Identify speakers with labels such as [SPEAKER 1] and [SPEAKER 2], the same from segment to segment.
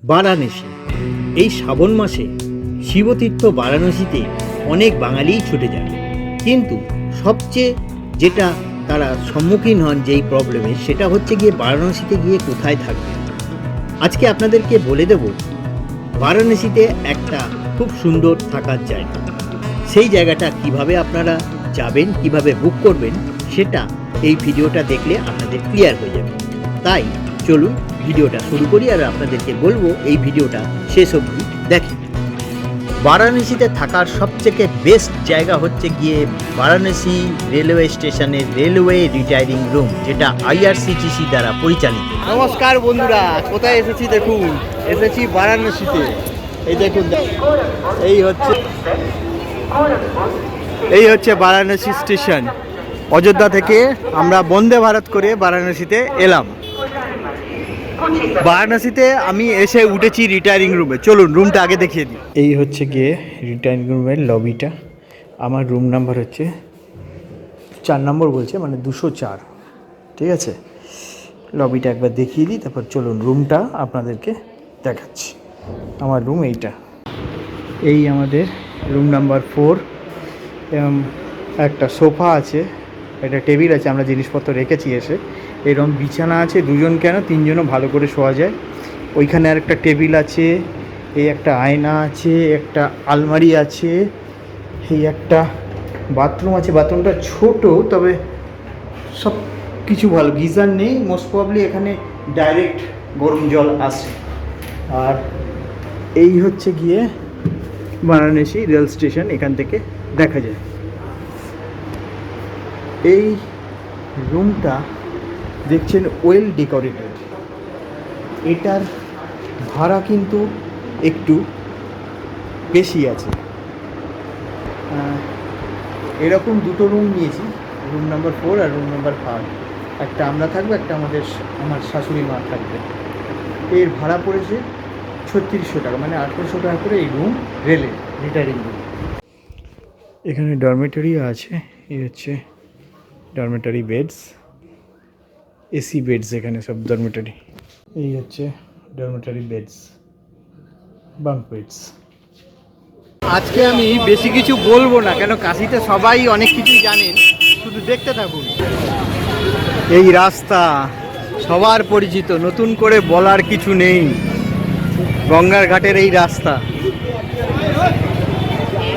[SPEAKER 1] বারাণসী। এই শ্রাবণ মাসে শিবতীর্থ বারাণসীতে অনেক বাঙালিই ছুটে যায়, কিন্তু সবচেয়ে যেটা তারা সম্মুখীন হন যেই প্রবলেমের, সেটা হচ্ছে গিয়ে বারাণসীতে গিয়ে কোথায় থাকবে। আজকে আপনাদেরকে বলে দেব বারাণসীতে একটা খুব সুন্দর থাকার জায়গা। সেই জায়গাটা কিভাবে আপনারা যাবেন, কিভাবে বুক করবেন, সেটা এই ভিডিওটা দেখলে আপনাদের ক্লিয়ার হয়ে যাবে। তাই চলুন ভিডিওটা শুরু করি, আর আপনাদেরকে বলবো এই ভিডিওটা শেষ অবধি দেখেন। বারাণসীতে থাকার সবথেকে বেস্ট জায়গা হচ্ছে গিয়ে বারাণসী রেলওয়ে স্টেশনের রেলওয়ে রিটায়ারিং রুম, যেটা IRCTC দ্বারা পরিচালিত। নমস্কার বন্ধুরা, কোথায় এসেছি দেখুন, এসেছি বারাণসীতে। এই দেখুন, এই হচ্ছে বারাণসী স্টেশন। অযোধ্যা থেকে আমরা বন্দে ভারত করে বারাণসীতে এলাম। বারাণসীতে আমি এসে উঠেছি রিটায়ারিং রুমে। চলুন রুমটা আগে দেখিয়ে দিই। এই হচ্ছে গিয়ে রিটায়ারিং রুমের লবিটা। আমার রুম নাম্বার হচ্ছে 4 নম্বর বলছে, মানে 204। ঠিক আছে, লবিটা একবার দেখিয়ে দিই, তারপর চলুন রুমটা আপনাদেরকে দেখাচ্ছি। আমার রুম এইটা, এই আমাদের রুম নাম্বার 4। একটা সোফা আছে, একটা টেবিল আছে, আমরা জিনিসপত্র রেখেছি এসে। এরকম বিছানা আছে, 2জন কেন 3জনও ভালো করে শোয়া যায়। ওইখানে আর একটা টেবিল আছে, এই একটা আয়না আছে, একটা আলমারি আছে, এই একটা বাথরুম আছে। বাথরুমটা ছোট, তবে সব কিছু ভালো। গিজার নেই, মোস্ট প্রবাবলি এখানে ডাইরেক্ট গরম জল আসে। আর এই হচ্ছে গিয়ে বারাণসী রেল স্টেশন, এখান থেকে দেখা যায়। এই রুমটা দেখছেন ওয়েল ডেকোরেটেড। এটার ভাড়া কিন্তু একটু বেশি আছে। এরকম 2টো রুম নিয়েছি, রুম নাম্বার 4 আর রুম নাম্বার 5। একটা আমরা থাকবো, একটা আমার শাশুড়ি মা থাকবে। এর ভাড়া পড়েছে 3600 টাকা, মানে 1800 টাকা করে এই রুম রেলে রিটায়ারিং রুম। এখানে ডরমেটরিও আছে। এই হচ্ছে ডরমেটরি বেডস, এসি বেডস, এখানে সব ডরমেটরি। এই হচ্ছে ডরমেটরি বেডস, বাঙ্ক বেডস। আজকে আমি বেশি কিছু বলবো না, কেন কাশিতে সবাই অনেক কিছুই জানেন, শুধু দেখতে থাকুন। এই রাস্তা সবার পরিচিত, নতুন করে বলার কিছু নেই। গঙ্গার ঘাটের এই রাস্তা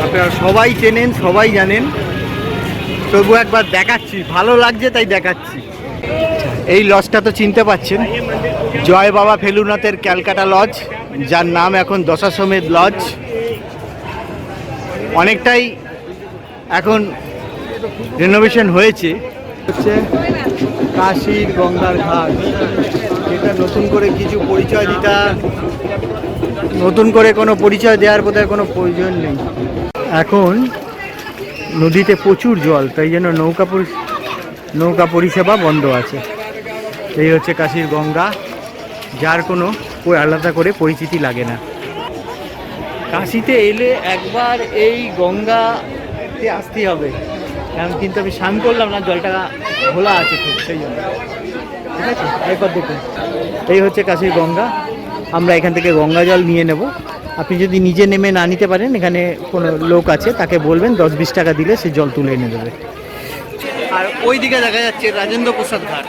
[SPEAKER 1] আপনারা সবাই চেনেন, সবাই জানেন, তবু একবার দেখাচ্ছি, ভালো লাগছে তাই দেখাচ্ছি। এই লজটা তো চিনতে পাচ্ছেন, জয় বাবা ফেলুনাথের ক্যালকাটা লজ, যার নাম এখন দশাশ্বমেধ লজ। অনেকটাই এখন রেনোভেশন হয়েছে। হচ্ছে কাশীর গঙ্গার ঘাট, যেটা নতুন করে কিছু পরিচয় দিতে, নতুন করে কোনো পরিচয় দেওয়ার বোধহয় কোনো প্রয়োজন নেই। এখন নদীতে প্রচুর জল, তাই জন্য নৌকা পরিষেবা বন্ধ আছে। এই হচ্ছে কাশীর গঙ্গা, যার কোনো আলাদা করে পরিচিতি লাগে না। কাশীতে এলে একবার এই গঙ্গাতে আসতেই হবে, কারণ কিন্তু আমি স্নান করলাম না, জলটা ঘোলা আছে খুব, সেই জন্য। ঠিক আছে, একবার দেখুন। এই হচ্ছে কাশীর গঙ্গা। আমরা এখান থেকে গঙ্গা জল নিয়ে নেব। আপনি যদি নিজে নেমে না নিতে পারেন, এখানে কোনো লোক আছে, তাকে বলবেন 10-20 টাকা দিলে সে জল তুলে এনে দেবে। আর ওই দিকে দেখা যাচ্ছে রাজেন্দ্র প্রসাদ ঘাট।